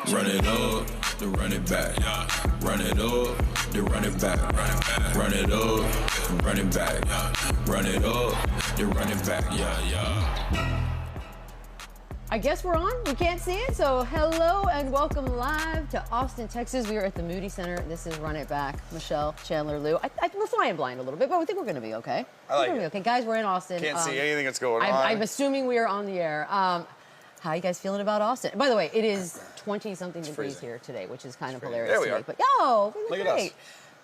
Run it up, then run it back. Run it up, then run it back. Run it up, then run it back. Run it up, then run it back. I guess we're on. We can't see it. So hello and welcome live to Austin, Texas. We are at the Moody Center. This is Run It Back. Michelle, Chandler, Lou. We're flying blind a little bit, but we think we're going to be okay. I like it. Okay, guys, we're in Austin. Can't see anything that's going on. I'm assuming we are on the air. How are you guys feeling about Austin? By the way, it is 20-something degrees here today, which is kind of hilarious. There we are. But look at us.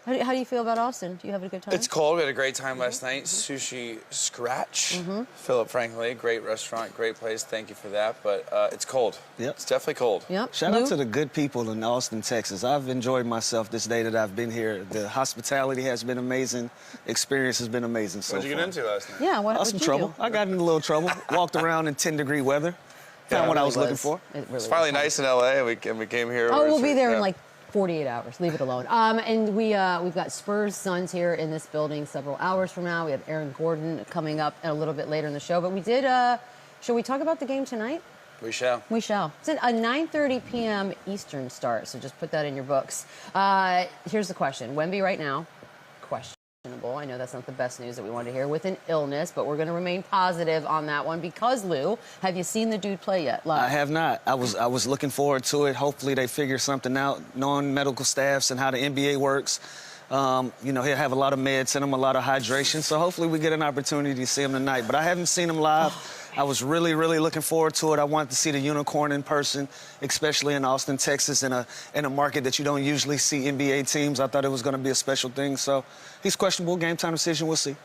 How do you feel about Austin? Do you have a good time? It's cold. We had a great time last night. Sushi Scratch. Philip Frankly, great restaurant, great place. Thank you for that. But it's cold. Yep. It's definitely cold. Yep. Shout out to the good people in Austin, Texas. I've enjoyed myself this day that I've been here. The hospitality has been amazing. Experience has been amazing so far. What'd you get into last night? Yeah, what some trouble. I got in a little trouble. Walked around in 10-degree weather. Found what I was looking for. It's finally nice in LA, and we came here. Oh, we'll be there in like 48 hours. Leave it alone. And we've got Spurs Suns here in this building several hours from now. We have Aaron Gordon coming up a little bit later in the show. But we did. Shall we talk about the game tonight? We shall. We shall. It's a 9:30 p.m. Eastern start, so just put that in your books. Here's the question: Wemby right now, questionable. I know that's not the best news that we wanted to hear with an illness, but we're going to remain positive on that one because, Lou, have you seen the dude play yet? Live? I have not. I was looking forward to it. Hopefully they figure something out, knowing medical staffs and how the NBA works. He'll have a lot of meds in him, a lot of hydration, so hopefully we get an opportunity to see him tonight. But I haven't seen him live. I was really, really looking forward to it. I wanted to see the unicorn in person, especially in Austin, Texas, in a market that you don't usually see NBA teams. I thought it was going to be a special thing. So he's questionable. Game time decision. We'll see.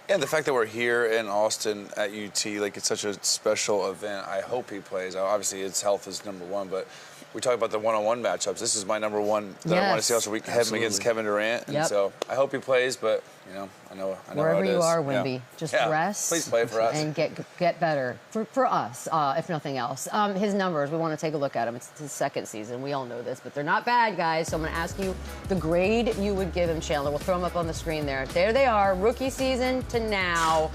Yeah, the fact that we're here in Austin at UT, like it's such a special event. I hope he plays. Obviously, his health is number one, but we talk about the one-on-one matchups. This is my number one that I want to see also. We have him against Kevin Durant, and so I hope he plays. But I know wherever how it you is. are, Wemby, just rest. Please play for us and get better for us, if nothing else. His numbers, we want to take a look at them. It's his second season. We all know this, but they're not bad, guys. So I'm going to ask you the grade you would give him, Chandler. We'll throw them up on the screen there. There they are, rookie season to now.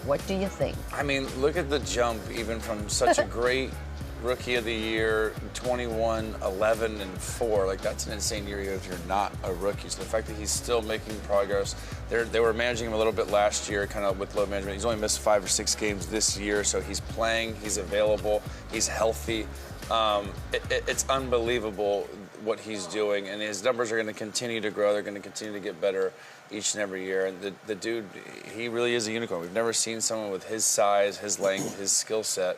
What do you think? I mean, look at the jump, even from such a great Rookie of the Year, 21, 11, and 4. Like, that's an insane year if you're not a rookie. So the fact that he's still making progress, they were managing him a little bit last year, kind of with load management. He's only missed 5 or 6 games this year, so he's playing, he's available, he's healthy. It's unbelievable what he's doing, and his numbers are going to continue to grow. They're going to continue to get better each and every year. And the dude, he really is a unicorn. We've never seen someone with his size, his length, his skill set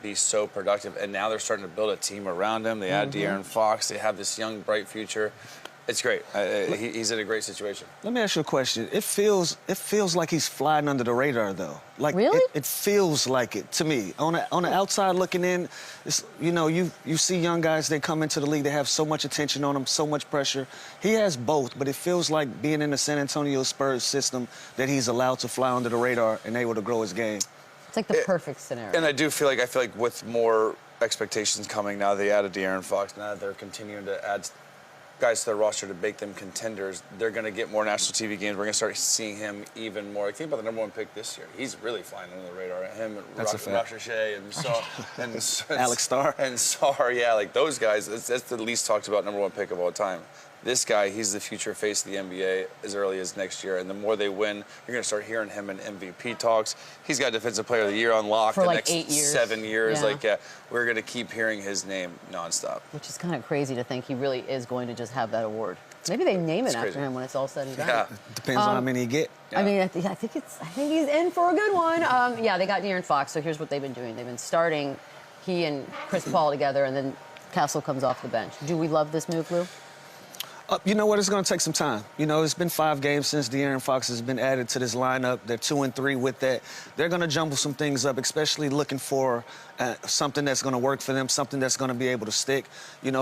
be so productive. And now they're starting to build a team around him. They add De'Aaron Fox. They have this young, bright future. It's great. He's in a great situation. Let me ask you a question. It feels like he's flying under the radar, though. Like, really? It feels like it to me. On the outside looking in, it's, you see young guys, they come into the league, they have so much attention on them, so much pressure. He has both, but it feels like being in the San Antonio Spurs system that he's allowed to fly under the radar and able to grow his game. It's like the perfect scenario. And I feel like with more expectations coming now, they added De'Aaron Fox. Now they're continuing to add guys to their roster to make them contenders. They're going to get more national TV games. We're going to start seeing him even more. Like, think about the #1 pick this year. He's really flying under the radar. Him, Rock Shea, and Alex Starr. And Starr, yeah, like those guys. That's the least talked about #1 pick of all time. This guy, he's the future face of the NBA as early as next year. And the more they win, you're going to start hearing him in MVP talks. He's got Defensive Player of the Year on lock for the like next 8 years. 7 years. We're going to keep hearing his name nonstop. Which is kind of crazy to think he really is going to just have that award. Maybe they name it after him when it's all said and done. Yeah. Depends on how many you get. Yeah. I mean, I think he's in for a good one. Yeah, they got De'Aaron Fox, so here's what they've been doing. They've been starting he and Chris Paul together, and then Castle comes off the bench. Do we love this move, Lou? You know what? It's going to take some time. It's been 5 games since De'Aaron Fox has been added to this lineup. They're 2-3 with that. They're going to jumble some things up, especially looking for something that's going to work for them, something that's going to be able to stick.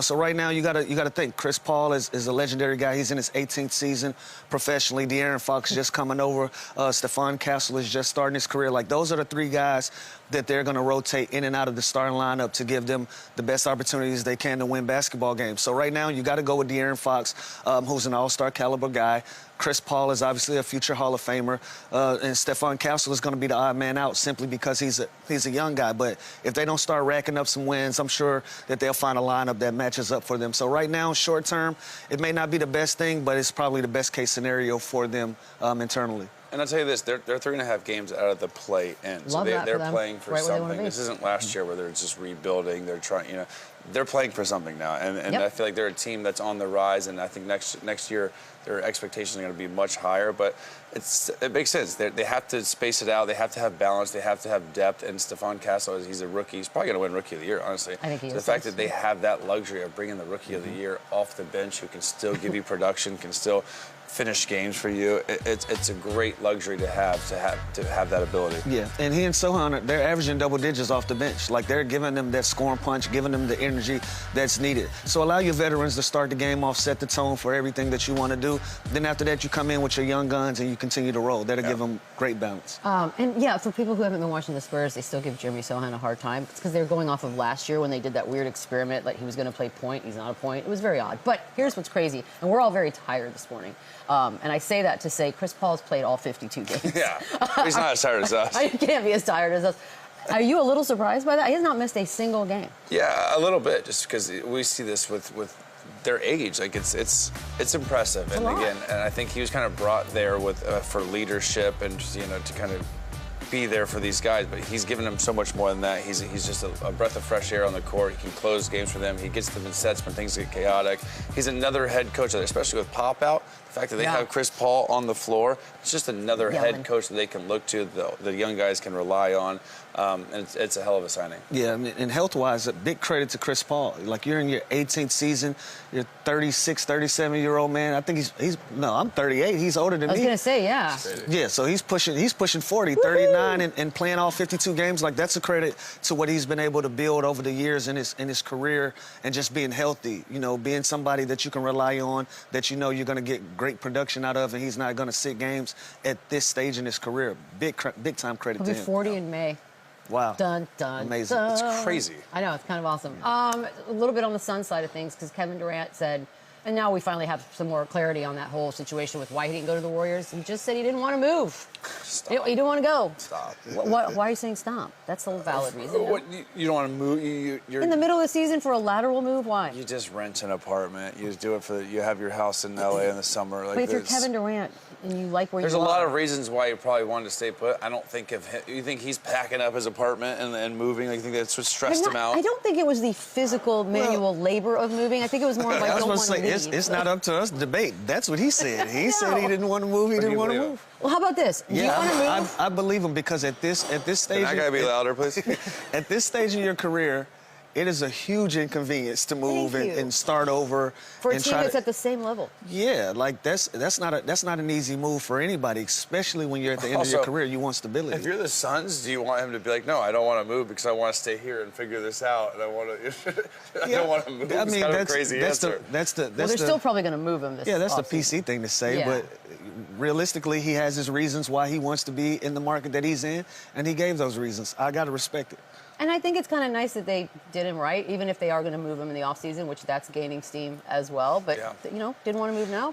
So right now you got to think. Chris Paul is a legendary guy. He's in his 18th season professionally. De'Aaron Fox just coming over. Stephon Castle is just starting his career. Like, those are the 3 guys that they're going to rotate in and out of the starting lineup to give them the best opportunities they can to win basketball games. So right now, you got to go with De'Aaron Fox, who's an all-star caliber guy. Chris Paul is obviously a future Hall of Famer, and Stephon Castle is going to be the odd man out simply because he's a young guy. But if they don't start racking up some wins, I'm sure that they'll find a lineup that matches up for them. So right now, short term, it may not be the best thing, but it's probably the best case scenario for them internally. And I'll tell you this, they're 3.5 games out of the play-in. So they're playing for something. This isn't last year where they're just rebuilding. They're trying, you know, they're playing for something now. And I feel like they're a team that's on the rise, and I think next year their expectations are going to be much higher. But it makes sense. They have to space it out. They have to have balance. They have to have depth. And Stephon Castle, he's a rookie. He's probably going to win Rookie of the Year, honestly. I think he is. The fact that they have that luxury of bringing the Rookie of the Year off the bench, who can still give you production, can still finish games for you. It's a great luxury to have that ability. Yeah, and he and Sohan, they're averaging double digits off the bench. Like, they're giving them that scoring punch, giving them the energy that's needed. So allow your veterans to start the game off, set the tone for everything that you want to do. Then after that, you come in with your young guns and you continue to roll. That'll give them great balance. And yeah, for people who haven't been watching the Spurs, they still give Jeremy Sohan a hard time. It's because they're going off of last year when they did that weird experiment, like he was going to play point, he's not a point. It was very odd. But here's what's crazy, and we're all very tired this morning. And I say that to say Chris Paul's played all 52 games. Yeah, he's not as tired as us. He can't be as tired as us. Are you a little surprised by that? He has not missed a single game. Yeah, a little bit, just because we see this with their age. Like, it's impressive. And again, and I think he was kind of brought there with for leadership and just, you know, to kind of be there for these guys, but he's given them so much more than that. He's just a breath of fresh air on the court. He can close games for them. He gets them in sets when things get chaotic. He's another head coach, especially with Pop out. The fact that they have Chris Paul on the floor, it's just another head coach that they can look to, the young guys can rely on. And it's a hell of a signing. Yeah, I mean, and health-wise, a big credit to Chris Paul. Like, you're in your 18th season, you're 36, 37-year-old man. I think no, I'm 38. He's older than me. I was going to say, yeah. Yeah, so he's pushing 40, 39, and playing all 52 games. Like, that's a credit to what he's been able to build over the years in his career, and just being healthy. You know, being somebody that you can rely on, that you know you're going to get great production out of, and he's not going to sit games at this stage in his career. Big time credit to him. He'll be 40 in May. Wow. Dun, dun, amazing. dun. It's crazy. I know, it's kind of awesome. A little bit on the Suns side of things, because Kevin Durant said, and now we finally have some more clarity on that whole situation with why he didn't go to the Warriors. He just said he didn't want to move. Stop. He didn't want to go. Stop. Why are you saying stop? That's a valid reason. No? What, you don't want to move? You're in the middle of the season for a lateral move? Why? You just rent an apartment. You just do it you have your house in L.A. in the summer. Like, but if you're Kevin Durant and you like where you are. There's a lot of reasons why you probably wanted to stay put. I don't think you think he's packing up his apartment and moving. Like, you think that's what stressed him out? I don't think it was the physical manual labor of moving. I think it was more like, I don't want to leave. It's not up to us to debate. That's what he said. He said he didn't want to move. He didn't want to move. Well, how about this? Do you want to move? I believe him, because at this stage... Can I gotta be louder, please? At this stage in your career, it is a huge inconvenience to move and start over. For a team that's at the same level. Yeah, like that's not an easy move for anybody, especially when you're at the end of your career. You want stability. If you're the Suns, do you want him to be like, no, I don't want to move because I want to stay here and figure this out, and I want to. I don't want to move. I mean, that's crazy answer. Well, they're still probably going to move him this. Yeah, that's the PC thing to say, but realistically, he has his reasons why he wants to be in the market that he's in, and he gave those reasons. I got to respect it. And I think it's kind of nice that they did him right, even if they are going to move him in the offseason, which that's gaining steam as well. But, you know, didn't want to move now.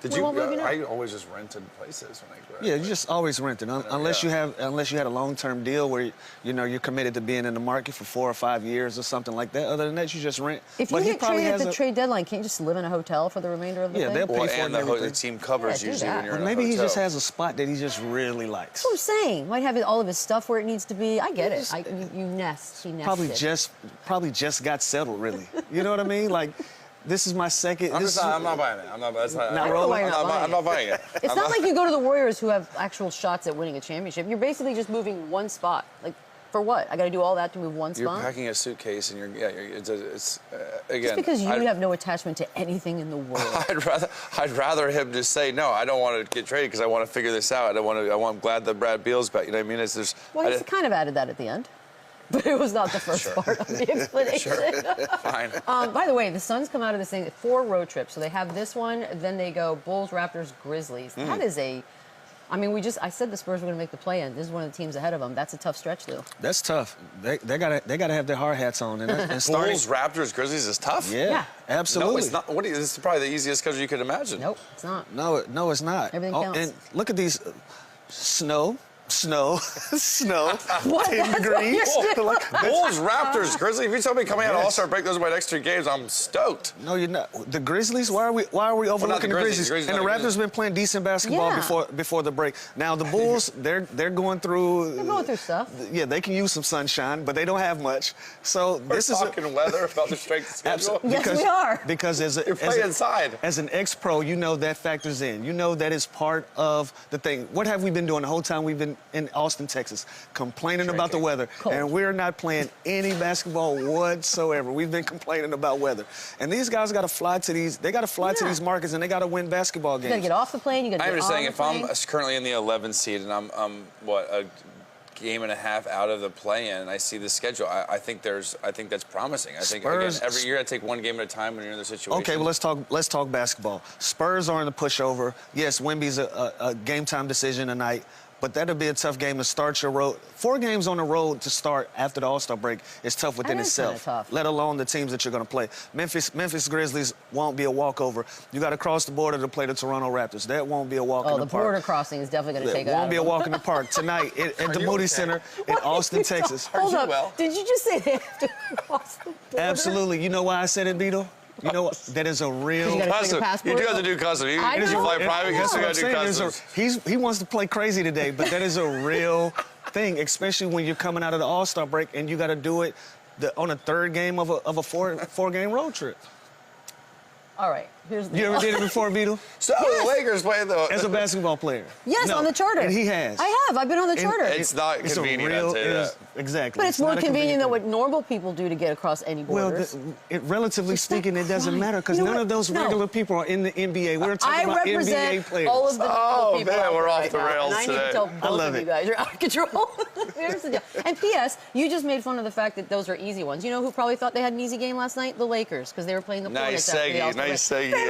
I always just rented places when I grew up. Yeah, you just always rented, unless you had a long-term deal where, you know, you're committed to being in the market for 4 or 5 years or something like that. Other than that, you just rent. If you get traded at the trade deadline, can't you just live in a hotel for the remainder of the thing? Yeah, they'll pay for it. And the team covers usually when you're in a hotel. Maybe he just has a spot that he just really likes. That's what I'm saying. Might have all of his stuff where it needs to be. I get it. You nest. He nested. Probably just got settled, really. You know what I mean? Like, this is my second. I'm not buying it. I'm not buying it. It's not like you go to the Warriors who have actual shots at winning a championship. You're basically just moving one spot. Like, for what? I got to do all that to move one spot? You're packing a suitcase and again. Just because you have no attachment to anything in the world. I'd rather him just say, no, I don't want to get traded because I want to figure this out. I'm glad that Brad Beal's back. You know what I mean? Well, he's kind of added that at the end. But it was not the first part of the explanation. Fine. By the way, the Suns come out of this thing 4 road trips. So they have this one, then they go Bulls, Raptors, Grizzlies. That is I mean, I said the Spurs were going to make the play-in. This is one of the teams ahead of them. That's a tough stretch, though. That's tough. They gotta have their hard hats on. And starting, Bulls, Raptors, Grizzlies is tough. Yeah, absolutely. No, it's not. This is probably the easiest schedule you could imagine. Nope, it's not. No, it's not. Everything counts. And look at these snow, 10 That's degrees. Bulls, Raptors, Grizzlies. If you tell me coming out of All-Star break, those are my next 3 games, I'm stoked. No, you're not. The Grizzlies? Why are we overlooking the Grizzlies? And the Raptors been playing decent basketball before the break. Now the Bulls, they're going through. They're going through stuff. Yeah, they can use some sunshine, but they don't have much. So We're talking weather about the strength schedule. Yes, we are. Because you're playing inside. As an ex-pro, you know that factors in. You know that is part of the thing. What have we been doing the whole time we've been in Austin, Texas, complaining about the weather? Cold. And we're not playing any basketball whatsoever. We've been complaining about weather. And these guys got to fly to these. They got to fly to these markets, and they got to win basketball games. You got to get off the plane. You got to get on the plane. I'm just saying, if I'm currently in the 11th seed and I'm a game and a half out of the play-in, I see the schedule. I think that's promising. I think again, every year I take one game at a time when you're in the situation. Okay, well let's talk basketball. Spurs are in the pushover. Yes, WEMBY'S a game time decision tonight. But that'll be a tough game to start your road. 4 games on the road to start after the All-Star break is tough within itself, let alone the teams that you're going to play. Memphis Grizzlies won't be a walkover. You got to cross the border to play the Toronto Raptors. That won't be a walk in the park. Oh, the border crossing is definitely going to take it out. It won't be a walk in the park tonight at the Moody Center in Austin, Texas. Hold up. Did you just say they have to cross the border? Absolutely. You know why I said it, Beadle? You know what? That is a real custom. You do have to do custom. You fly private. You got to do customs. He wants to play crazy today, but that is a real thing, especially when you're coming out of the All-Star break and you got to do it on a 3rd game of a four-game road trip. All right. Here's the You ever did it before, Beadle? So the Lakers play though as a basketball player. Yes, on the charter. And he has. I have. I've been on the charter. It's not convenient. I'd say that. Exactly. But it's more convenient than what normal people do to get across any borders. Well, relatively speaking, it doesn't matter because none of those regular people are in the NBA. We're talking about NBA players. All of the people man, we're off right the rails today. And I need to tell both of you guys, you're out of control. Here's the deal. And P.S., you just made fun of the fact that those are easy ones. You know who probably thought they had an easy game last night? The Lakers, because they were playing the Hornets. Nice segue. Hell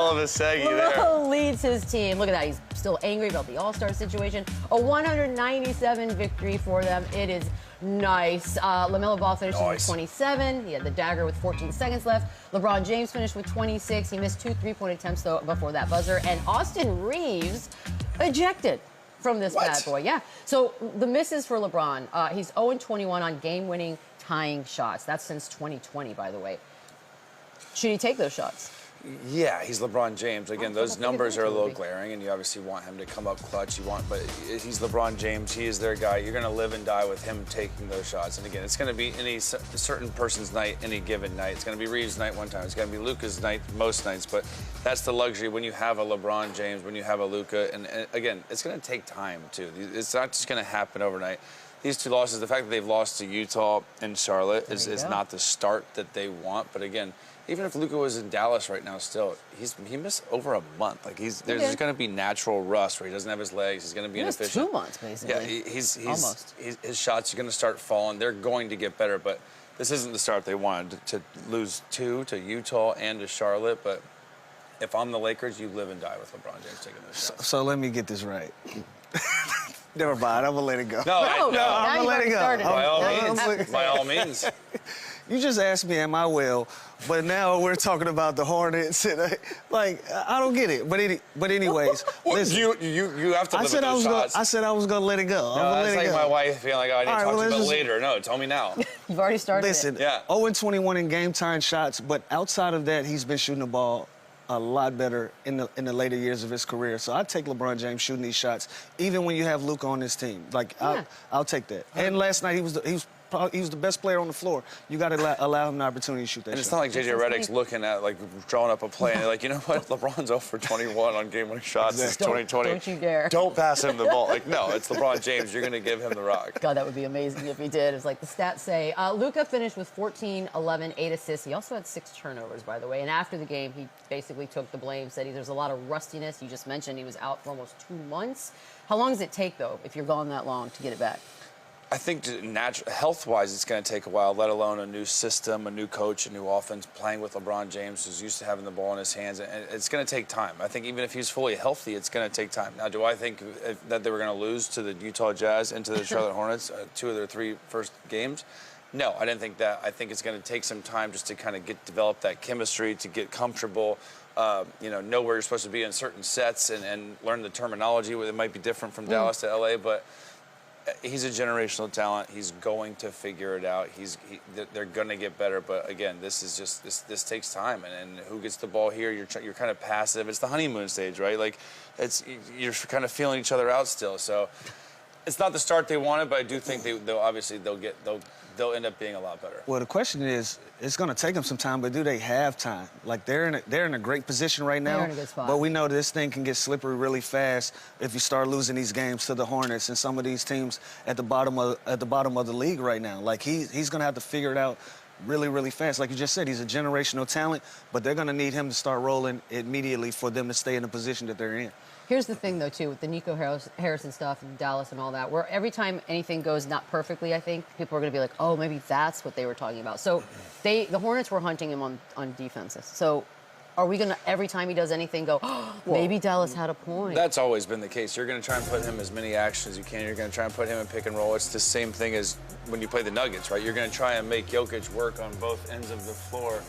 of a segue there. Leads his team. Look at that. He's still angry about the All-Star situation. A 197 victory for them. It is nice. LaMelo Ball finished with 27. He had the dagger with 14 seconds left. LeBron James finished with 26. He missed 2 3-point attempts, though, before that buzzer. And Austin Reeves ejected from this bad boy. Yeah. So the misses for LeBron. He's 0-21 on game-winning tying shots. That's since 2020, by the way. Should he take those shots? Yeah, he's LeBron James. Again, those numbers are a little glaring, and you obviously want him to come up clutch. But he's LeBron James. He is their guy. You're going to live and die with him taking those shots. And again, it's going to be any certain person's night, any given night. It's going to be Reeves' night one time. It's going to be Luka's night most nights. But that's the luxury when you have a LeBron James, when you have a Luka. And again, it's going to take time, too. It's not just going to happen overnight. These 2 losses, the fact that they've lost to Utah and Charlotte is not the start that they want. But again, even if Luka was in Dallas right now still, he missed over a month. Like there's going to be natural rust where he doesn't have his legs. He's going to be inefficient. 2 months, basically. Yeah, almost. His shots are going to start falling. They're going to get better, but this isn't the start they wanted. To lose 2 to Utah and to Charlotte, but if I'm the Lakers, you live and die with LeBron James taking those shots. So let me get this right. Never mind, I'm going to let it go. No, I'm going to let it go. By all means. You just asked me, am I well? But now we're talking about the Hornets. And I don't get it. But anyways, listen. You have to live with those shots. I said I was going to let it go. No, that's like my wife feeling like, I need to talk to you about later. No, tell me now. You've already started Listen, 0-21 in game-tying shots, but outside of that, he's been shooting the ball a lot better in the later years of his career. So I take LeBron James shooting these shots, even when you have Luka on this team. I'll take that. And last night he was the best player on the floor. You got to allow him the opportunity to shoot that shot. And it's not like J.J. Redick's looking at, drawing up a play, and they're like, you know what? LeBron's 0-for-21 on game-winning shots since 2020. Don't you dare. Don't pass him the ball. No, it's LeBron James. You're going to give him the rock. God, that would be amazing if he did. It's like the stats say. Luka finished with 14, 11, 8 assists. He also had 6 turnovers, by the way. And after the game, he basically took the blame, said there's a lot of rustiness. You just mentioned he was out for almost 2 months. How long does it take, though, if you're gone that long, to get it back? I think health-wise, it's going to take a while, let alone a new system, a new coach, a new offense, playing with LeBron James, who's used to having the ball in his hands. And it's going to take time. I think even if he's fully healthy, it's going to take time. Now, do I think that they were going to lose to the Utah Jazz and to the Charlotte Hornets, 2 of their 3 first games? No, I didn't think that. I think it's going to take some time just to kind of develop that chemistry, to get comfortable, know where you're supposed to be in certain sets and learn the terminology. It might be different from Dallas to LA, but he's a generational talent. He's going to figure it out. They're going to get better. But again, this is just this takes time. And who gets the ball here? You're kind of passive. It's the honeymoon stage, right? Like you're kind of feeling each other out still. So it's not the start they wanted, but I do think they'll end up being a lot better. Well, the question is, it's going to take them some time, but do they have time? Like they're in a great position right now. They're in a good spot. But we know this thing can get slippery really fast if you start losing these games to the Hornets and some of these teams at the bottom of the league right now. Like he's going to have to figure it out really, really fast. Like you just said, he's a generational talent, but they're going to need him to start rolling immediately for them to stay in the position that they're in. Here's the thing, though, too, with the Nico Harrison stuff and Dallas and all that, where every time anything goes not perfectly, I think, people are going to be like, oh, maybe that's what they were talking about. So the Hornets were hunting him on defenses. So are we going to, every time he does anything, go, oh, maybe Dallas had a point? That's always been the case. You're going to try and put him as many actions as you can. You're going to try and put him in pick and roll. It's the same thing as when you play the Nuggets, right? You're going to try and make JOKIC work on both ends of the floor.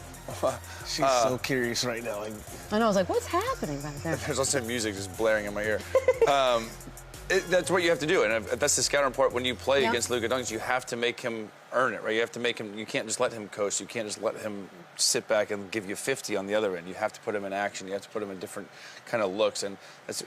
She's so curious right now. Like, I know, I was like, what's happening back there? There's also music just blaring in my ear. That's what you have to do, and if that's the scouting report. When you play against Luka Doncic, you have to make him earn it, right? You have to make him. You can't just let him coast. You can't just let him sit back and give you 50 on the other end. You have to put him in action. You have to put him in different kind of looks, and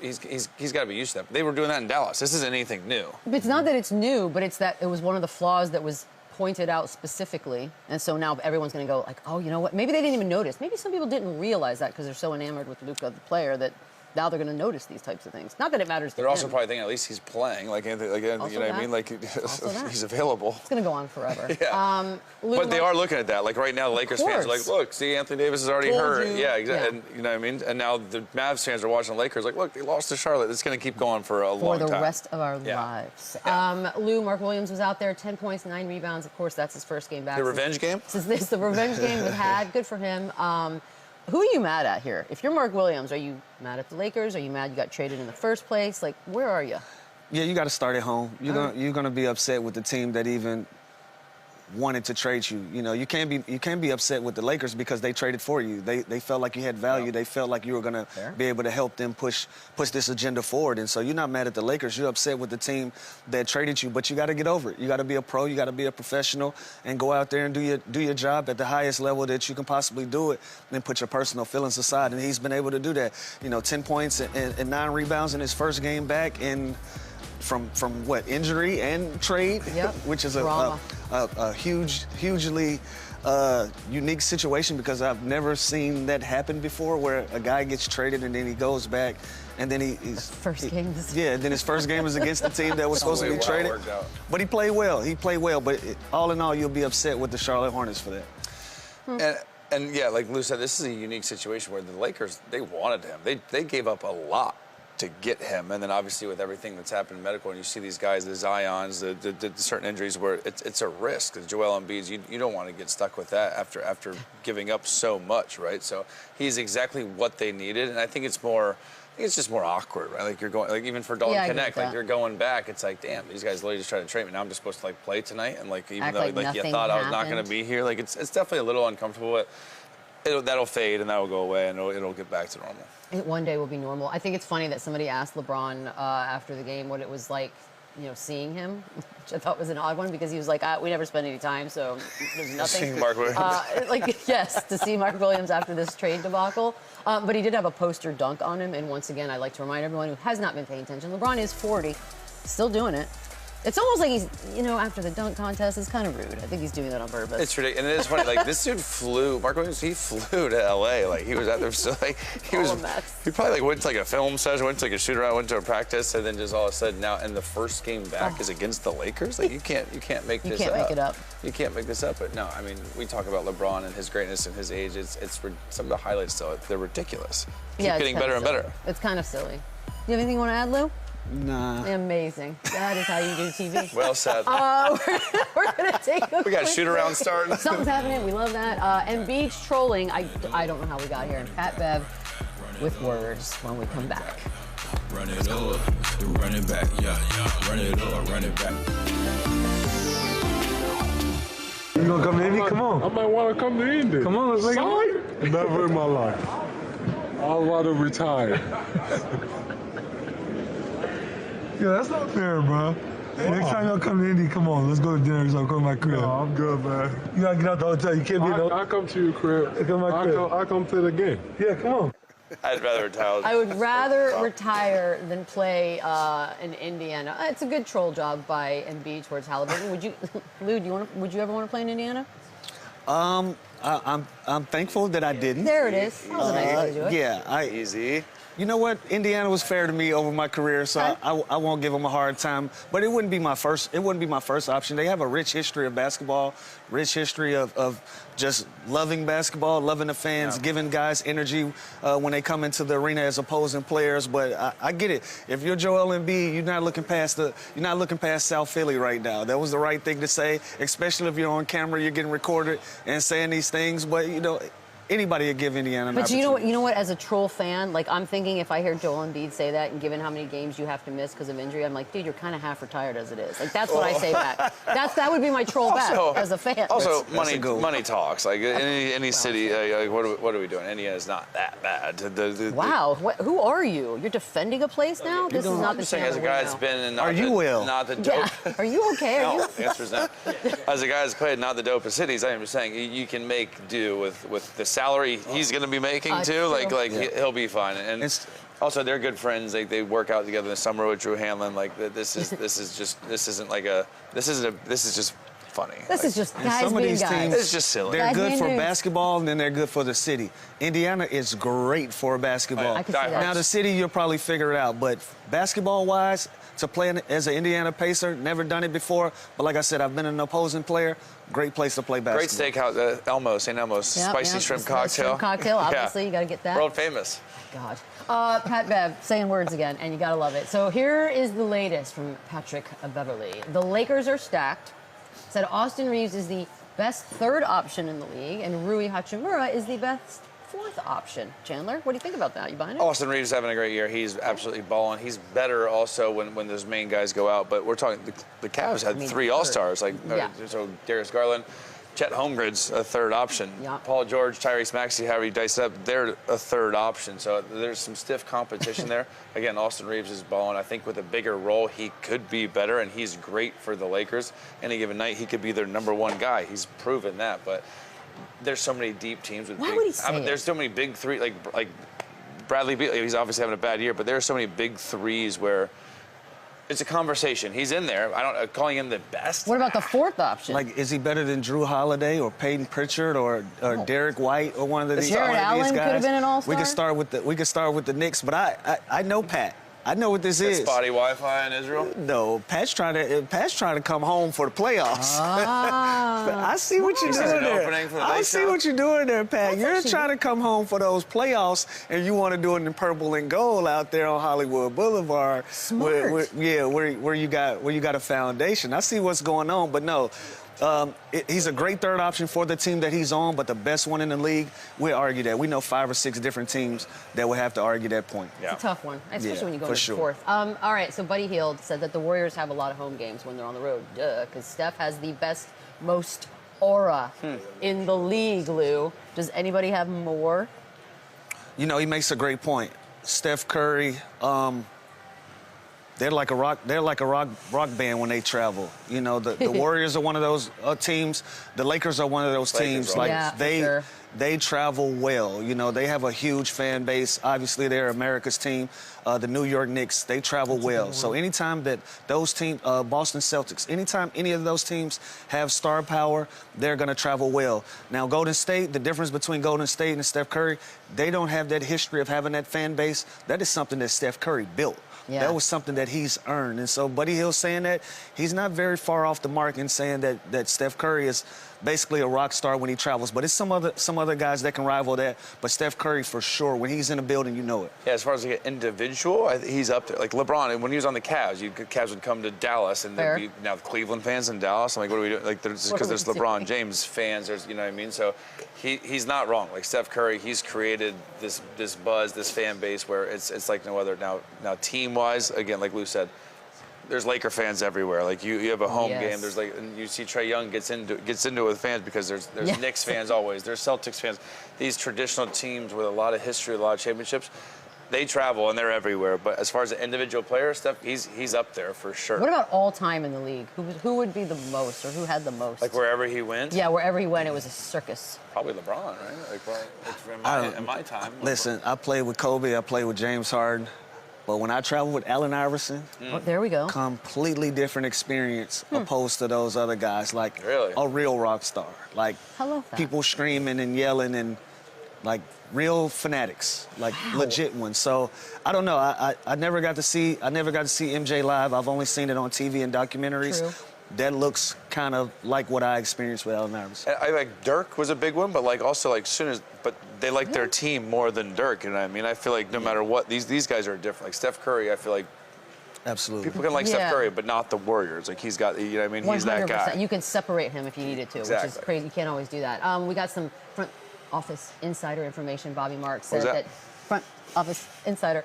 he's got to be used to that. They were doing that in Dallas. This isn't anything new. But it's not that it's new, but it's that it was one of the flaws that was pointed out specifically, and so now everyone's going to go like, oh, you know what? Maybe they didn't even notice. Maybe some people didn't realize that because they're so enamored with Luka, the player, that now they're going to notice these types of things. Not that it matters to They're him. also probably thinking at least he's playing, like Anthony, you know what I mean? Like he's available. It's going to go on forever. Yeah. But they are looking at that. Like right now, the Lakers fans are like, look, see, Anthony Davis is already hurt. Yeah, exactly. Yeah. And you know what I mean? And now the Mavs fans are watching the Lakers like, look, they lost to Charlotte. It's going to keep going for a long time. For the rest of our lives. Yeah. Mark Williams was out there, 10 points, 9 rebounds. Of course, that's his first game back. The revenge game? Since the revenge game we had. Good for him. Who are you mad at here? If you're Mark Williams, are you mad at the Lakers? Are you mad you got traded in the first place? Like, where are you? Yeah, you got to start at home. You're gonna be upset with the team that even wanted to trade you. You know, you can't be upset with the Lakers because they traded for you. They felt like you had value. Yeah. They felt like you were gonna be able to help them push this agenda forward. And so you're not mad at the Lakers. You're upset with the team that traded you. But you got to get over it. You got to be a pro. You got to be a professional and go out there and do your job at the highest level that you can possibly do it. And put your personal feelings aside. And he's been able to do that. 10 points and 9 rebounds in his first game back in. From what, injury and trade, which is a hugely unique situation because I've never seen that happen before, where a guy gets traded and then he goes back and then his first game is against the team that was supposed to be traded. But he played well. But all in all, you'll be upset with the Charlotte Hornets for that. And yeah, like Lou said, this is a unique situation where the Lakers, they wanted him. They gave up a lot to get him, and then obviously with everything that's happened in medical, and you see these guys, the Zions, the certain injuries where it's a risk. The Joel Embiid's, you don't want to get stuck with that after giving up so much, right? So he's exactly what they needed, and I think it's just more awkward, right? Like you're going, like even for Dalton Connect, like you're going back, it's like, damn, these guys literally just tried to trade me. Now I'm just supposed to like play tonight, and like even though like you thought I was not going to be here, like it's definitely a little uncomfortable. But that'll fade and that'll go away and it'll get back to normal. One day will be normal. I think it's funny that somebody asked LeBron after the game what it was like, seeing him, which I thought was an odd one because he was like, we never spend any time, so there's nothing. Seeing Mark Williams. Yes, to see Mark Williams after this trade debacle. But he did have a poster dunk on him, and once again, I'd like to remind everyone who has not been paying attention, LeBron is 40, still doing it. It's almost like he's, after the dunk contest, it's kind of rude. I think he's doing that on purpose. It's ridiculous. And it is funny, like, this dude Mark Williams, he flew to L.A. Like, he was out there, so, like, he probably, like, went to, like, a film session, went to, like, a shoot-around, went to a practice, and then just all of a sudden now, and the first game back is against the Lakers? Like, you can't make this up. You can't make it up. You can't make this up. But, no, I mean, we talk about LeBron and his greatness and his age. It's some of the highlights, though, they're ridiculous. Keep getting better and better. It's kind of silly. You have anything you want to add, Lou? Nah. Amazing. That is how you do TV. Well said. We're going to take a We got shoot-around starting. Something's happening. We love that. Embiid's trolling. I don't know how we got here. And Pat Bev with words when we come back. Run it up, run it back, yeah. Run it up, run it back. You gonna come to Indy? Come on. I might want to come to Indy. Come on, let's make it. Never in my life. I'd rather retire. Yeah, that's not fair, bro. Hey, next time y'all come to Indy, come on, let's go to dinner. So come to my crib. No, I'm good, man. You gotta get out the hotel. You can't be no. I come to your crib. Come to my crib. I come to the game. Yeah, come on. I'd rather retire. I would rather retire than play in Indiana. It's a good troll job by Embiid towards Halliburton. Would you, Lou? Would you ever want to play in Indiana? I'm thankful that I didn't. There it is. That was a nice way to do it. Yeah, Easy. You know what? Indiana was fair to me over my career, so I won't give them a hard time. But it wouldn't be my first. It wouldn't be my first option. They have a rich history of basketball, rich history of just loving basketball, loving the fans, giving guys energy when they come into the arena as opposing players. But I get it. If you're Joel Embiid, you're not looking past South Philly right now. That was the right thing to say, especially if you're on camera, you're getting recorded and saying these things. But you know. Anybody would give Indiana an opportunity. You know what? As a troll fan, like I'm thinking, if I hear Joel Embiid say that, and given how many games you have to miss because of injury, I'm like, dude, you're kind of half retired as it is. Like that's what I say back. That would be my troll back as a fan. Also, money talks. Like any city, like, what are we doing? Indiana's not that bad. Wow, who are you? You're defending a place now? This is not the saying as a guy that's been in Are you Will? Not the dope. Yeah. Are you okay? No, the answer is no. As a guy that's played not the dopest cities, I am just saying you can make do with the salary he's going to be making too. Like he'll be fine. And also they're good friends. They work out together in the summer with Drew Hanlon. Like this is just funny. This is just guys some of being these guys. teams, it's just silly. They're good for dudes. basketball, and then they're good for the city. Indiana is great for basketball. I can see that. Now, the city, you'll probably figure it out. But basketball-wise, to play as an Indiana Pacer, never done it before. But like I said, I've been an opposing player. Great place to play basketball. Great steakhouse, St. Elmo's, spicy shrimp cocktail. Shrimp cocktail, obviously, you got to get that. World famous. God. Pat Bev saying words again, and you got to love it. So here is the latest from Patrick Beverly. The Lakers are stacked. Said Austin Reeves is the best third option in the league, and Rui Hachimura is the best fourth option. Chandler, what do you think about that? You buying it? Austin Reeves having a great year. He's absolutely balling. He's better also when those main guys go out. But we're talking the Cavs had three All-Stars. So Darius Garland, Chet Holmgren's a third option. Yeah. Paul George, Tyrese Maxey, however you dice it up, they're a third option. So there's some stiff competition there. Again, Austin Reeves is balling. I think with a bigger role, he could be better, and he's great for the Lakers. Any given night, he could be their #1 guy. He's proven that. But there's so many deep teams with Why would he say there's so many big three, like Bradley Beal. He's obviously having a bad year, but there are so many big threes where it's a conversation. He's in there. Calling him the best. What about the fourth option? Like, is he better than Drew Holiday or Peyton Pritchard or Derek White or one of these Jared Allen guys? could have been an all-star? We could start with the Knicks, but I know Pat. I know what this is. Spotty Wi-Fi in Israel? No, Pat's trying to come home for the playoffs. I see what you're doing there. I see what you're doing there, Pat. You're trying to come home for those playoffs, and you want to do it in purple and gold out there on Hollywood Boulevard. Smart. Where you got a foundation. I see what's going on, but no. He's a great third option for the team that he's on, but the best one in the league, we'll argue that. We know 5 or 6 different teams that would have to argue that point. Yeah. It's a tough one, especially when you go for to sure. fourth. All right, so Buddy Hield said that the Warriors have a lot of home games when they're on the road. Duh, because Steph has the most aura in the league, Lou. Does anybody have more? You know, he makes a great point. Steph Curry, they're like a rock band when they travel. You know, the Warriors are one of those teams. The Lakers are one of those teams. Like they travel well. You know, they have a huge fan base. Obviously, they're America's team. The New York Knicks, they travel well. So anytime that those teams, Boston Celtics, anytime any of those teams have star power, they're going to travel well. Now, Golden State, the difference between Golden State and Steph Curry, they don't have that history of having that fan base. That is something that Steph Curry built. Yeah. That was something that he's earned. And so Buddy Hill saying that, he's not very far off the mark in saying that Steph Curry is basically a rock star when he travels. But it's some other guys that can rival that. But Steph Curry, for sure, when he's in the building, you know it. Yeah, as far as like an individual, he's up there. Like LeBron, when he was on the Cavs, Cavs would come to Dallas, and there'd be now the Cleveland fans in Dallas. I'm like, what are we doing? Like, because there's LeBron James fans, there's, you know what I mean? So he's not wrong. Like Steph Curry, he's created this buzz, this fan base where it's like no other. Now team-wise, again, like Lou said, there's Laker fans everywhere. Like you have a home game. There's like, and you see Trae Young gets into it with fans because there's Knicks fans always. There's Celtics fans. These traditional teams with a lot of history, a lot of championships, they travel and they're everywhere. But as far as an individual player, Steph, he's up there for sure. What about all time in the league? Who would be the most, or who had the most? Like wherever he went. Yeah, wherever he went, it was a circus. Probably LeBron, right? Like in my time. Listen, I played with Kobe. I played with James Harden. But when I traveled with Allen Iverson, oh, there we go. Completely different experience opposed to those other guys. Like a real rock star. Like people screaming and yelling and like real fanatics, like legit ones. So I don't know. I never got to see MJ live. I've only seen it on TV and documentaries. True. That looks kind of like what I experienced with Allen Iverson. I like Dirk was a big one, but like also like but they like their team more than Dirk. You know what I mean? I feel like no matter what, these guys are different. Like Steph Curry, I feel like absolutely people can like Steph Curry, but not the Warriors. Like he's got, you know what I mean? 100%. He's that guy. You can separate him if you needed to, which is crazy. You can't always do that. We got some front office insider information. Bobby Marks said that front office insider.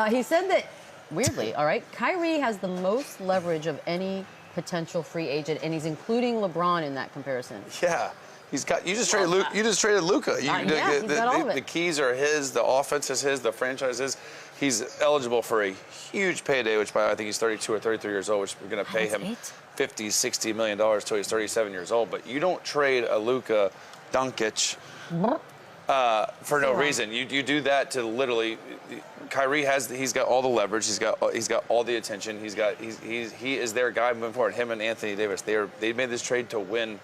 He said that weirdly, all right, Kyrie has the most leverage of any potential free agent, and he's including LeBron in that comparison. Yeah, he's got. You just traded Luka. You just traded Luka. He's got all of it. The keys are his. The offense is his. The franchise is. He's eligible for a huge payday, which by I think he's 32 or 33 years old, which we're going to pay him $50, $60 million till he's 37 years old. But you don't trade a Luka Doncic for no reason. You do that to literally. Kyrie he's got all the leverage. He's got all the attention. He is their guy moving forward. Him and Anthony Davis. They made this trade to win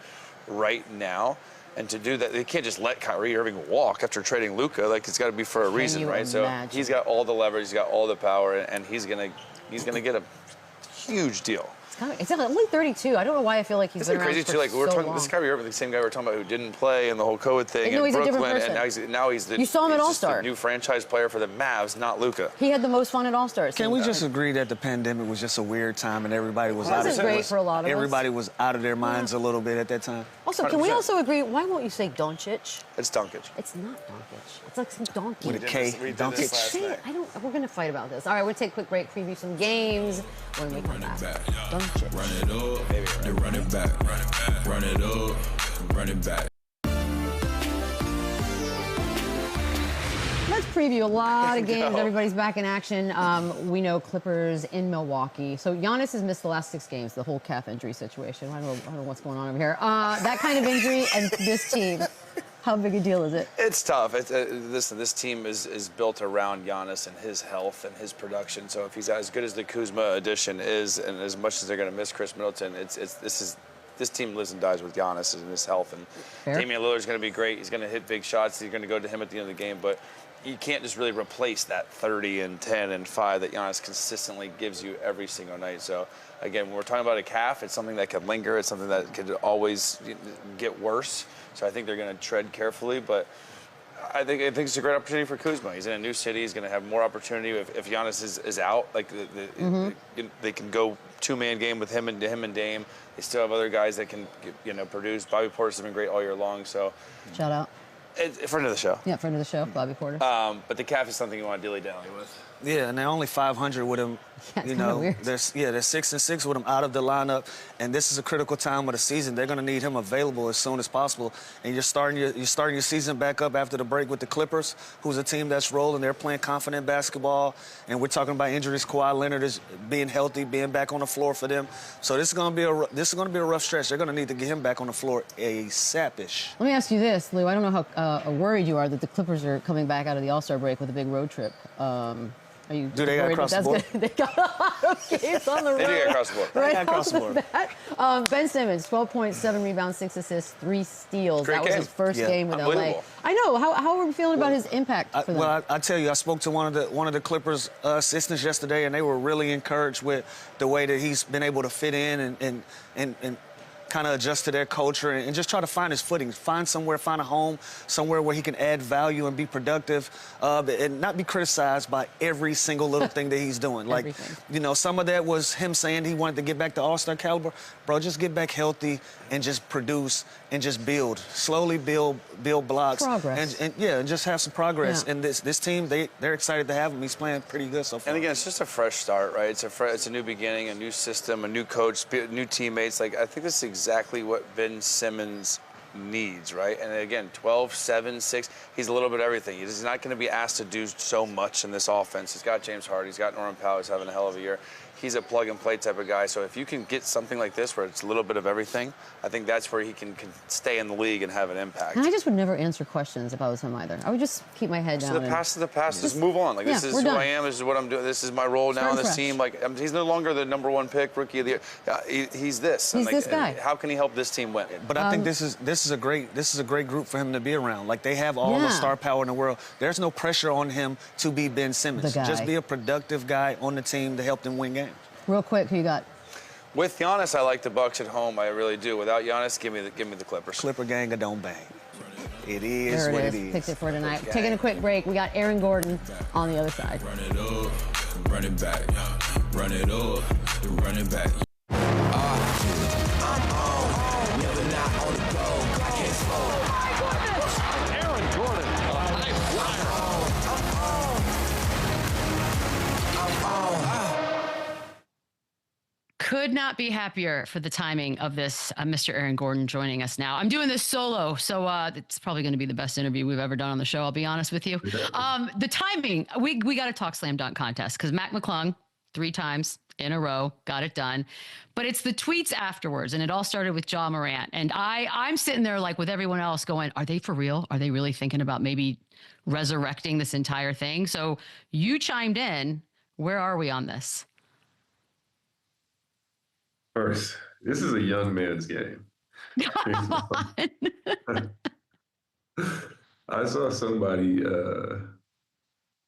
right now, and to do that, they can't just let Kyrie Irving walk after trading Luka. Like it's got to be for a reason, right? So he's got all the leverage. He's got all the power, and he's gonna get a huge deal. It's only 32. I don't know why I feel like he's been around crazy for too. Like we're talking, long. this Kyrie Irving, the same guy we were talking about who didn't play and the whole COVID thing in he's Brooklyn, a different person. and now he's the you saw him at All-Star. New franchise player for the Mavs, not Luka. He had the most fun at All-Stars. Can we just agree that the pandemic was just a weird time and everybody was out of great for a lot of us. Everybody was out of their minds a little bit at that time. Also, 100%. Can we also agree? Why won't you say Doncic? It's Doncic. It's not Doncic. It's like some donkey. With a K. Doncic. We're gonna fight about this. All right, we'll take a quick break, preview some games when we come back. Doncic. Run it up, then run it back. Run it up, run it back. Let's preview a lot of games. Everybody's back in action. We know Clippers in Milwaukee. So Giannis has missed the last 6 games, the whole calf injury situation. I don't know what's going on over here. That kind of injury and this team, how big a deal is it? It's tough. Listen, this team is built around Giannis and his health and his production. So if he's as good as the Kuzma addition is, and as much as they're going to miss Chris Middleton, this team lives and dies with Giannis and his health. And Damian Lillard's going to be great. He's going to hit big shots. He's going to go to him at the end of the game. But you can't just really replace that 30 and 10 and 5 that Giannis consistently gives you every single night. So, again, when we're talking about a calf, it's something that could linger. It's something that could always get worse. So I think they're going to tread carefully. But I think it's a great opportunity for Kuzma. He's in a new city. He's going to have more opportunity if Giannis is out. Like they can go 2-man game with him and Dame. They still have other guys that can produce. Bobby Portis has been great all year long. So shout out. Friend of the show. Yeah, friend of the show, Bobby Portis. But the calf is something you want to dilly-dally with. Yeah, and they're only 500 with him. Weird. They're 6-6 with him out of the lineup, and this is a critical time of the season. They're going to need him available as soon as possible. And you're starting your season back up after the break with the Clippers, who's a team that's rolling. They're playing confident basketball, and we're talking about injuries. Kawhi Leonard is being healthy, being back on the floor for them. So this is going to be a rough stretch. They're going to need to get him back on the floor ASAP-ish. Let me ask you this, Lou. I don't know how worried you are that the Clippers are coming back out of the All-Star break with a big road trip. Are you Do they got worried across that the board? They got a lot of games on the road. They do get across the board. Right got across the board. Ben Simmons, 12 points, 7 rebounds, 6 assists, 3 steals. Great that was game. his first Yeah. game with LA. Unbelievable. I know. How are we feeling about his impact for them? Well, I tell you, I spoke to one of the Clippers assistants yesterday, and they were really encouraged with the way that he's been able to fit in and kind of adjust to their culture and just try to find his footing, find a home, somewhere where he can add value and be productive, and not be criticized by every single little thing that he's doing. Like, you know, some of that was him saying he wanted to get back to All-Star caliber. Bro, just get back healthy and just produce and just build. Slowly build blocks. Progress. And just have some progress. Yeah. And this team, they're excited to have him. He's playing pretty good so far. And again, it's just a fresh start, right? It's a new beginning, a new system, a new coach, new teammates. Like, I think this is exactly what Ben Simmons needs, right? And again, 12, 7, 6, he's a little bit of everything. He's not going to be asked to do so much in this offense. He's got James Harden, he's got Norman Powell, he's having a hell of a year. He's a plug-and-play type of guy. So if you can get something like this where it's a little bit of everything, I think that's where he can stay in the league and have an impact. And I just would never answer questions if I was him either. I would just keep my head down. So the past is the past. Just move on. Like, this is who I am. This is what I'm doing. This is my role now on this team. Like, he's no longer the #1 pick, rookie of the year. He's this. He's this guy. How can he help this team win? But I think this is a great group for him to be around. Like, they have all the star power in the world. There's no pressure on him to be Ben Simmons. The guy. Just be a productive guy on the team to help them win games. Real quick, who you got? With Giannis, I like the Bucks at home. I really do. Without Giannis, give me the Clippers. Clipper gang, don't bang. It is what it is. Picked it for tonight. Taking a quick break. We got Aaron Gordon on the other side. Run it up, run it back. Run it up, run it back. Could not be happier for the timing of this, Mr. Aaron Gordon joining us now. I'm doing this solo, so it's probably going to be the best interview we've ever done on the show, I'll be honest with you. The timing, we got to talk slam dunk contest because Mac McClung 3 times in a row got it done. But it's the tweets afterwards, and it all started with Ja Morant. And I'm sitting there like with everyone else going, are they for real? Are they really thinking about maybe resurrecting this entire thing? So you chimed in. Where are we on this? First, this is a young man's game. I saw somebody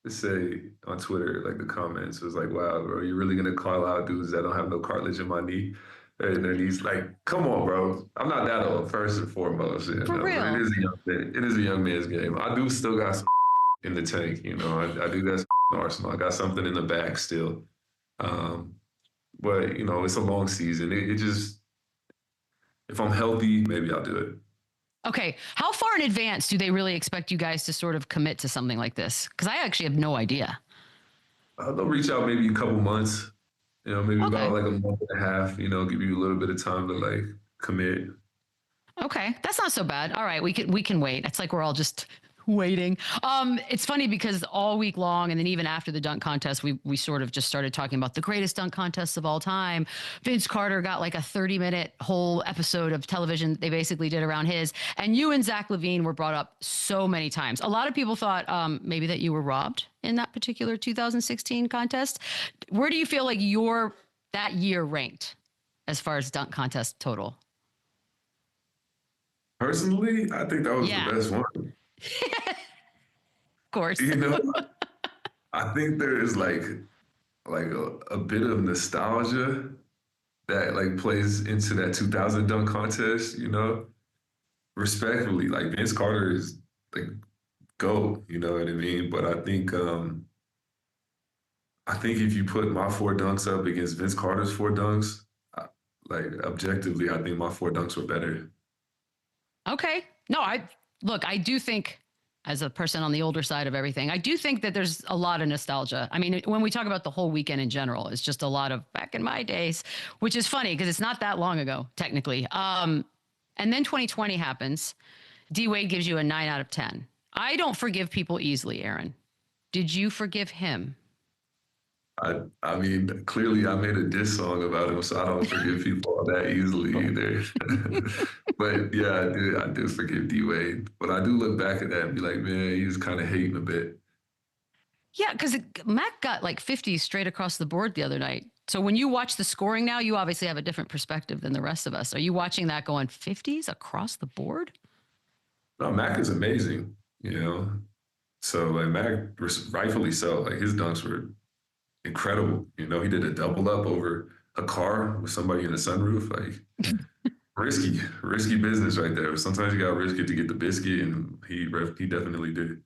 say on Twitter, like the comments was like, wow, bro, you're really gonna call out dudes that don't have no cartilage in my knee and their knees? Like, come on, bro. I'm not that old, first and foremost. For real. It is a young man's game. I do still got some in the tank, you know. I do got some arsenal. I got something in the bag still. But, you know, it's a long season. It just, if I'm healthy, maybe I'll do it. Okay. How far in advance do they really expect you guys to sort of commit to something like this? Because I actually have no idea. They'll reach out maybe a couple months, you know, maybe about like a month and a half, you know, give you a little bit of time to like commit. Okay. That's not so bad. All right. We can wait. It's like we're all just waiting. It's funny because all week long, and then even after the dunk contest, we sort of just started talking about the greatest dunk contests of all time. Vince Carter got like a 30-minute whole episode of television they basically did around his. And you and Zach LaVine were brought up so many times. A lot of people thought maybe that you were robbed in that particular 2016 contest. Where do you feel like that year ranked as far as dunk contest total? Personally, I think that was the best one. Of course. You know, I think there is like a bit of nostalgia that like plays into that 2000 dunk contest, you know. Respectfully, like Vince Carter is like GOAT, you know what I mean? But I think if you put my 4 dunks up against Vince Carter's 4 dunks, like objectively, I think my 4 dunks were better. Okay. No, I do think, as a person on the older side of everything, I do think that there's a lot of nostalgia. I mean, when we talk about the whole weekend in general, it's just a lot of back in my days, which is funny because it's not that long ago, technically. And then 2020 happens. D Wade gives you a 9 out of 10. I don't forgive people easily, Aaron. Did you forgive him? I mean, clearly I made a diss song about him, so I don't forgive people all that easily either. But yeah, I did forgive D-Wade. But I do look back at that and be like, man, he was kind of hating a bit. Yeah, because Mac got like 50 straight across the board the other night. So when you watch the scoring now, you obviously have a different perspective than the rest of us. Are you watching that going 50s across the board? No, Mac is amazing, you know. So like Mac, rightfully so. Like his dunks were incredible. You know, he did a double up over a car with somebody in the sunroof. Like risky business right there. Sometimes you got to risk it to get the biscuit, and he definitely did.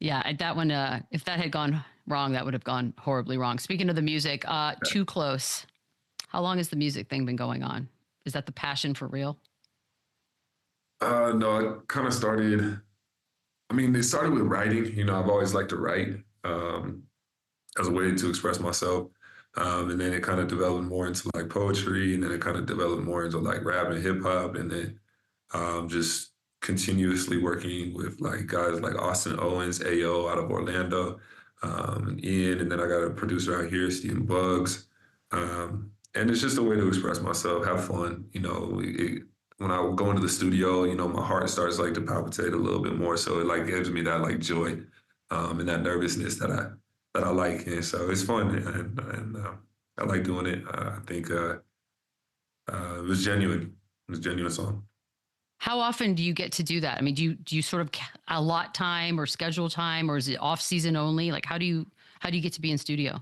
Yeah, that one, if that had gone wrong, that would have gone horribly wrong. Speaking of the music, Too Close. How long has the music thing been going on? Is that the passion for real? No, it kind of started. I mean, it started with writing. You know, I've always liked to write as a way to express myself. And then it kind of developed more into like poetry, and then it kind of developed more into like rap and hip hop, and then just continuously working with like guys like Austin Owens, AO out of Orlando, and Ian, and then I got a producer out here, Stephen Bugs. And it's just a way to express myself, have fun. You know, when I go into the studio, you know, my heart starts like to palpitate a little bit more. So it like gives me that like joy and that nervousness that I like. And so it's fun, and I like doing it. I think it was genuine. It was a genuine song. How often do you get to do that? I mean, do you sort of allot time or schedule time, or is it off season only? Like, how do you get to be in studio?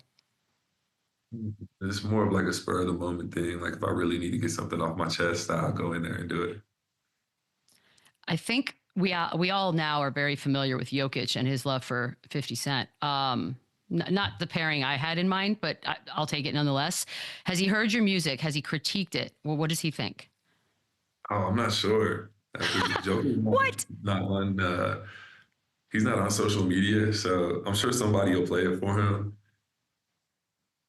It's more of like a spur of the moment thing. Like if I really need to get something off my chest, I'll go in there and do it. I think we all now are very familiar with Jokic and his love for 50 Cent. Not the pairing I had in mind, but I'll take it nonetheless. Has he heard your music? Has he critiqued it? Well, what does he think? Oh, I'm not sure. What? Not on. He's not on social media, so I'm sure somebody will play it for him.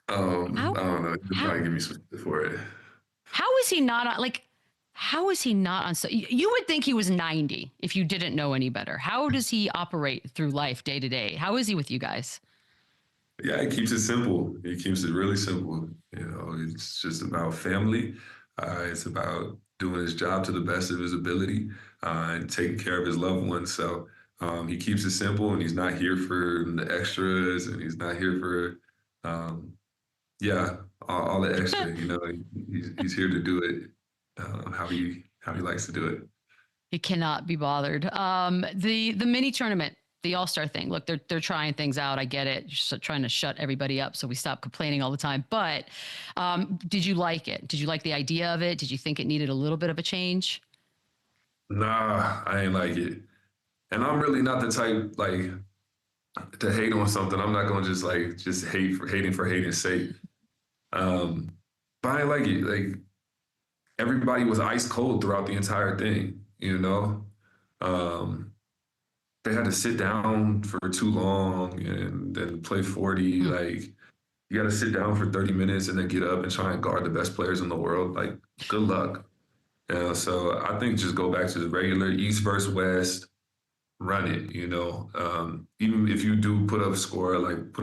I don't know. He'll probably give me some shit for it. How is he not on? Like, how is he not on? You would think he was 90 if you didn't know any better. How does he operate through life day to day? How is he with you guys? Yeah, he keeps it simple. He keeps it really simple. You know, it's just about family. It's about doing his job to the best of his ability and taking care of his loved ones. So he keeps it simple, and he's not here for the extras, and he's not here for, all the extra. You know, he's here to do it how he likes to do it. He cannot be bothered. The mini tournament, the All-Star thing. Look, they're trying things out. I get it. Just trying to shut everybody up so we stop complaining all the time. But did you like it? Did you like the idea of it? Did you think it needed a little bit of a change? Nah, I ain't like it. And I'm really not the type like to hate on something. I'm not gonna just hate for hating's sake. But I ain't like it. Like everybody was ice cold throughout the entire thing, you know? They had to sit down for too long and then play 40. Like, you got to sit down for 30 minutes and then get up and try and guard the best players in the world. Like, good luck. You know, so I think just go back to the regular East versus West, run it, you know. Even if you do put up a score to like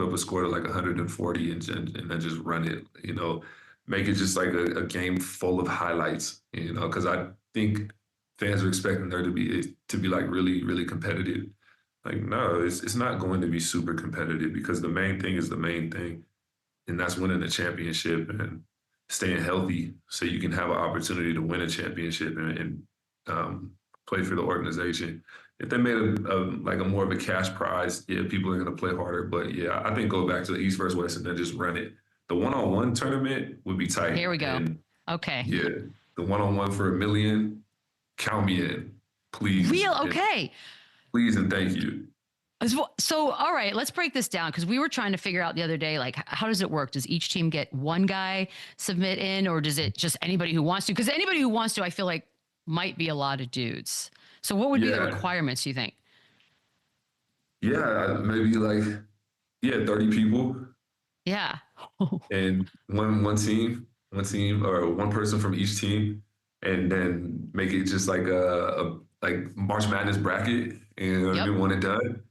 140 and then just run it, you know. Make it just like a game full of highlights, you know, because I think fans are expecting there to be like really, really competitive. Like, no, it's not going to be super competitive because the main thing is the main thing. And that's winning the championship and staying healthy so you can have an opportunity to win a championship and play for the organization. If they made a more of a cash prize, yeah, people are going to play harder. But yeah, I think go back to the East versus West and then just run it. The one-on-one tournament would be tight. Here we go. And okay. Yeah, the one-on-one for $1 million, count me in, please. Okay. Please and thank you. So, all right, let's break this down because we were trying to figure out the other day, like, how does it work? Does each team get one guy submit in, or does it just anybody who wants to? Because anybody who wants to, I feel like, might be a lot of dudes. So what would be the requirements, do you think? Yeah, maybe 30 people. Yeah. And one team or one person from each team, and then make it just like a March Madness bracket and do one and done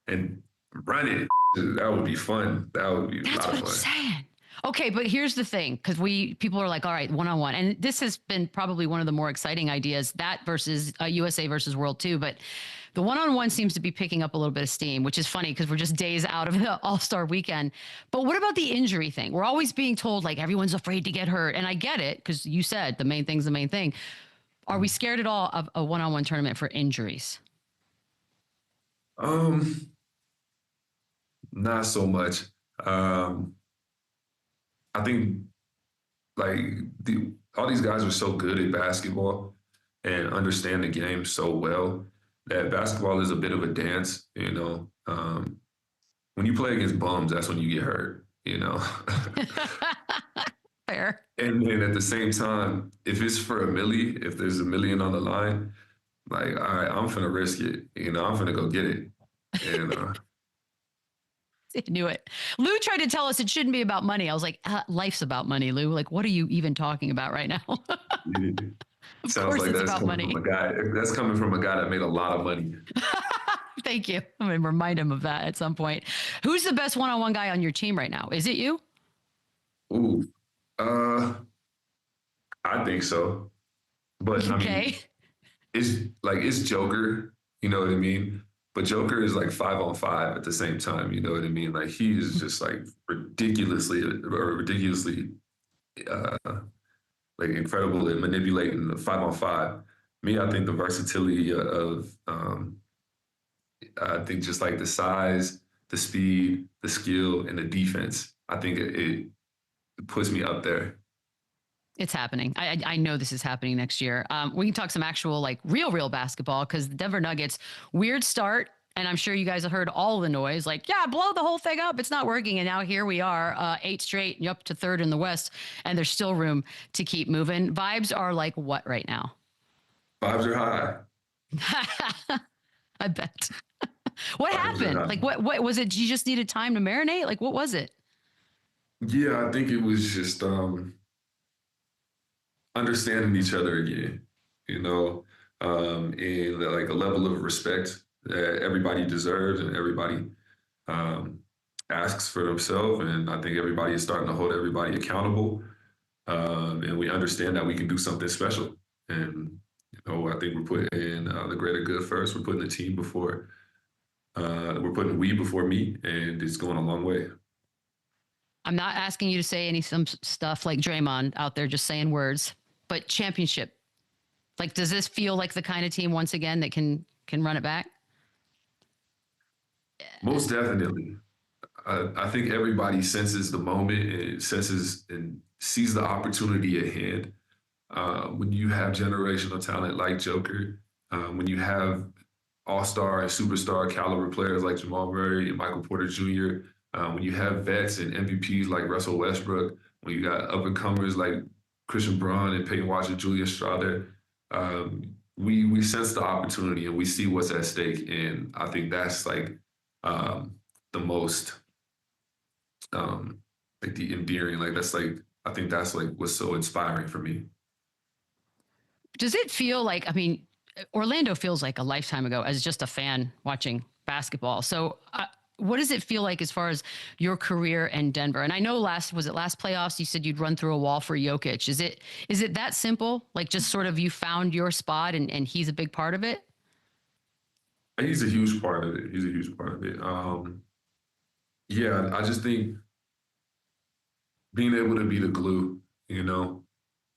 and run it. That would be fun. That would be a lot of fun. That's what I'm saying. Okay, but here's the thing, because people are like, all right, one-on-one. And this has been probably one of the more exciting ideas, that versus USA versus World 2. But the one-on-one seems to be picking up a little bit of steam, which is funny because we're just days out of the All-Star weekend. But what about the injury thing? We're always being told like everyone's afraid to get hurt. And I get it, because you said the main thing's the main thing. Are we scared at all of a one-on-one tournament for injuries? Not so much. I think like all these guys are so good at basketball and understand the game so well that basketball is a bit of a dance, you know. When you play against bums, that's when you get hurt, you know. Fair. And then at the same time, if it's for if there's $1 million on the line, like, all right, I'm finna risk it, you know, I'm finna go get it. And I knew it. Lou tried to tell us it shouldn't be about money. I was like, life's about money, Lou. Like, what are you even talking about right now? Of sounds course like it's that's about coming money. from a guy. That's coming from a guy that made a lot of money. Thank you. I'm going to remind him of that at some point. Who's the best one-on-one guy on your team right now? Is it you? Ooh, I think so. But I mean, it's Joker, you know what I mean? But Joker is like 5-on-5 at the same time, you know what I mean? Like he is just like ridiculously like incredible at manipulating the 5-on-5. Me, I think the versatility of I think just like the size, the speed, the skill, and the defense. I think it puts me up there. It's happening. I know this is happening next year. We can talk some actual like real basketball, because the Denver Nuggets, weird start. And I'm sure you guys have heard all the noise like, yeah, blow the whole thing up. It's not working. And now here we are, 8 straight and up to 3rd in the West. And there's still room to keep moving. Vibes are like what right now? Vibes are high. I bet. What happened? Like what was it? You just needed time to marinate? Like what was it? Yeah, I think it was just understanding each other again, you know, and like a level of respect that everybody deserves and everybody asks for themselves. And I think everybody is starting to hold everybody accountable. And we understand that we can do something special. And, you know, I think we're putting the greater good first. We're putting the team before, we're putting we before me, and it's going a long way. I'm not asking you to say some stuff like Draymond out there just saying words, but championship. Like, does this feel like the kind of team once again that can run it back? Most definitely. I think everybody senses the moment and senses and sees the opportunity at hand. When you have generational talent like Joker, when you have all-star and superstar caliber players like Jamal Murray and Michael Porter Jr., when you have vets and MVPs like Russell Westbrook, when you got up-and-comers like Christian Braun and Peyton Watson, Julius Strawther, we sense the opportunity and we see what's at stake. And I think that's like the most like the endearing, like that's like, I think that's like what's so inspiring for me. Does it feel like, I mean, Orlando feels like a lifetime ago as just a fan watching basketball. So what does it feel like as far as your career and Denver? And I know last playoffs, you said you'd run through a wall for Jokic. Is it that simple? Like just sort of you found your spot and he's a big part of it? He's a huge part of it. Yeah, I just think being able to be the glue, you know,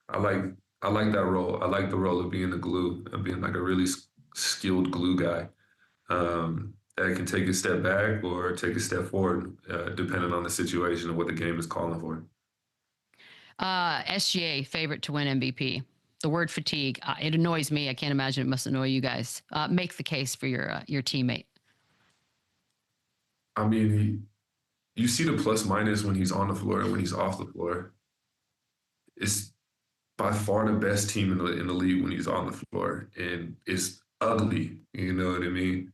I like that role. I like the role of being the glue and being like a really skilled glue guy that can take a step back or take a step forward, depending on the situation and what the game is calling for. SGA favorite to win MVP. The word fatigue, it annoys me. I can't imagine it must annoy you guys. Make the case for your teammate. I mean, you see the plus minus when he's on the floor and when he's off the floor. It's by far the best team in the league when he's on the floor, and it's ugly. You know what I mean?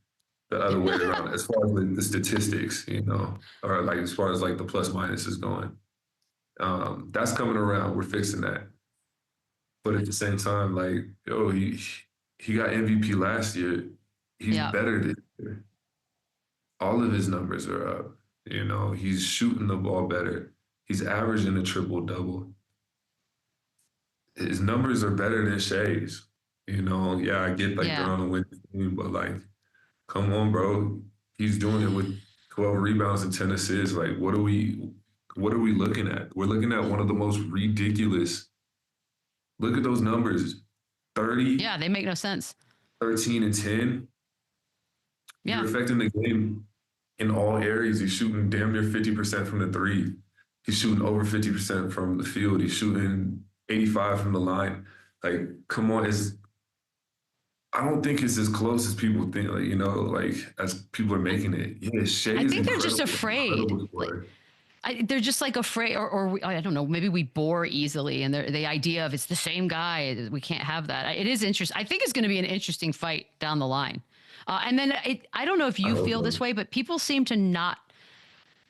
The other way around, as far as the statistics, you know, or like as far as like the plus minus is going. That's coming around. We're fixing that. But at the same time, like, yo, he got MVP last year. He's better this year. All of his numbers are up. You know, he's shooting the ball better. He's averaging a triple-double. His numbers are better than Shai's. You know, yeah, I get like they're on a winning team, but like, come on, bro. He's doing it with 12 rebounds and 10 assists. Like, what are we looking at? We're looking at one of the most ridiculous. Look at those numbers. 30. Yeah, they make no sense. 13 and 10. Yeah. You're affecting the game in all areas. He's shooting damn near 50% from the three. He's shooting over 50% from the field. He's shooting 85 from the line. Like, come on, I don't think it's as close as people think, like, you know, like as people are making it. Yeah, Shai I is think they're just afraid. They're just like afraid, or I don't know, maybe we bore easily. And the idea of it's the same guy, we can't have that. It is interesting. I think it's going to be an interesting fight down the line. And then I don't know if you feel this way, but people seem to not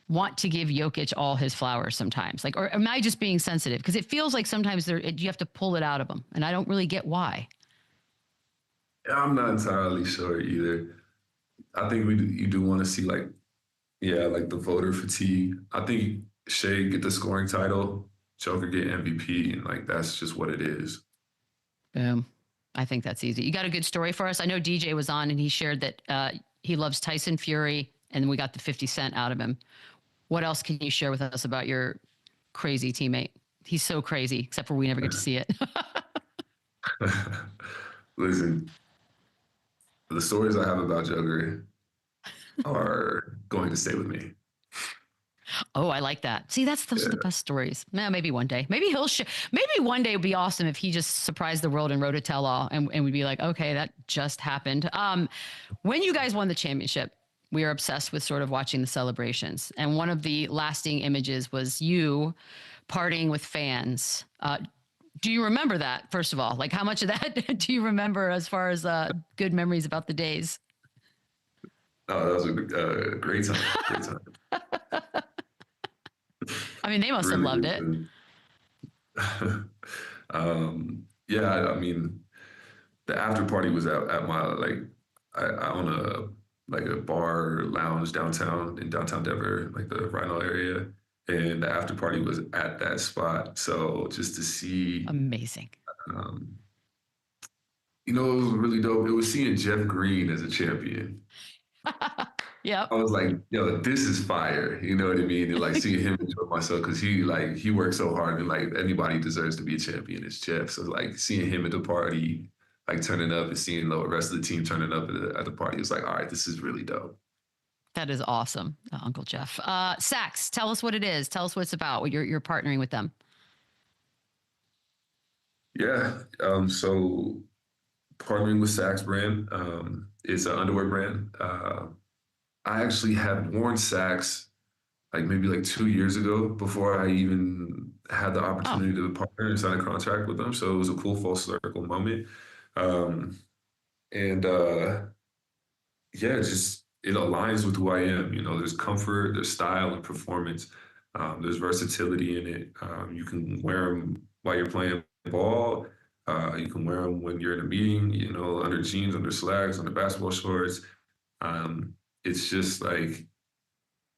want to give Jokic all his flowers sometimes. Like, or am I just being sensitive? Because it feels like sometimes you have to pull it out of them. And I don't really get why. I'm not entirely sure either. I think you do want to see like the voter fatigue. I think Shai get the scoring title, Joker get MVP, and like that's just what it is. Boom. I think that's easy. You got a good story for us? I know DJ was on and he shared that he loves Tyson Fury and we got the 50 Cent out of him. What else can you share with us about your crazy teammate? He's so crazy, except for we never get to see it. Listen, the stories I have about Joker are going to stay with me. Oh, I like that. See, those are the best stories. Maybe one day. Maybe maybe one day it would be awesome if he just surprised the world and wrote a tell-all and we'd be like, okay, that just happened. When you guys won the championship, we are obsessed with sort of watching the celebrations. And one of the lasting images was you partying with fans. Do you remember that, first of all? Like, how much of that do you remember as far as good memories about the days? Oh, that was a great time. Great time. I mean, they must have loved it. Yeah, I mean, the after party was at my I own a bar lounge downtown in downtown Denver, like the Rhino area, and the after party was at that spot. So just to see, amazing. You know, it was really dope. It was seeing Jeff Green as a champion. Yeah, I was like, yo, this is fire. You know what I mean? And like seeing him enjoy myself because he worked so hard and like anybody deserves to be a champion. It's Jeff. So like seeing him at the party, like turning up and seeing the rest of the team turning up at the party, it's like, all right, this is really dope. That is awesome, Uncle Jeff. Sax, tell us what it is. Tell us what it's about. What you're partnering with them. Yeah. So partnering with Sax brand is an underwear brand. I actually had worn Sax like maybe like 2 years ago before I even had the opportunity to partner and sign a contract with them. So it was a cool full circle moment. Just it aligns with who I am. You know, there's comfort, there's style and performance. There's versatility in it. You can wear them while you're playing ball. You can wear them when you're in a meeting, you know, under jeans, under slacks, under basketball shorts. It's just like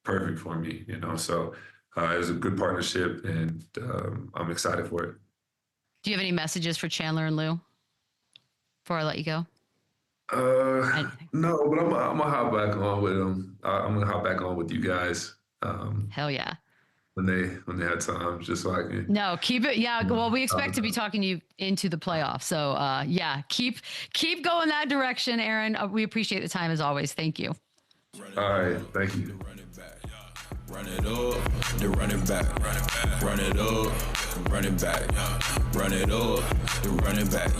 perfect for me, you know. So it was a good partnership, and I'm excited for it. Do you have any messages for Chandler and Lou before I let you go? No, but I'm gonna hop back on with them. I'm gonna hop back on with you guys. Hell yeah. When they had time, just so I can. No, keep it. Yeah. Well, we expect to be talking to you into the playoffs. So yeah, keep going that direction, Aaron. We appreciate the time as always. Thank you. All right. Thank you. Run it up, then run it back. Run it up, run it back. Run it up, then run it back.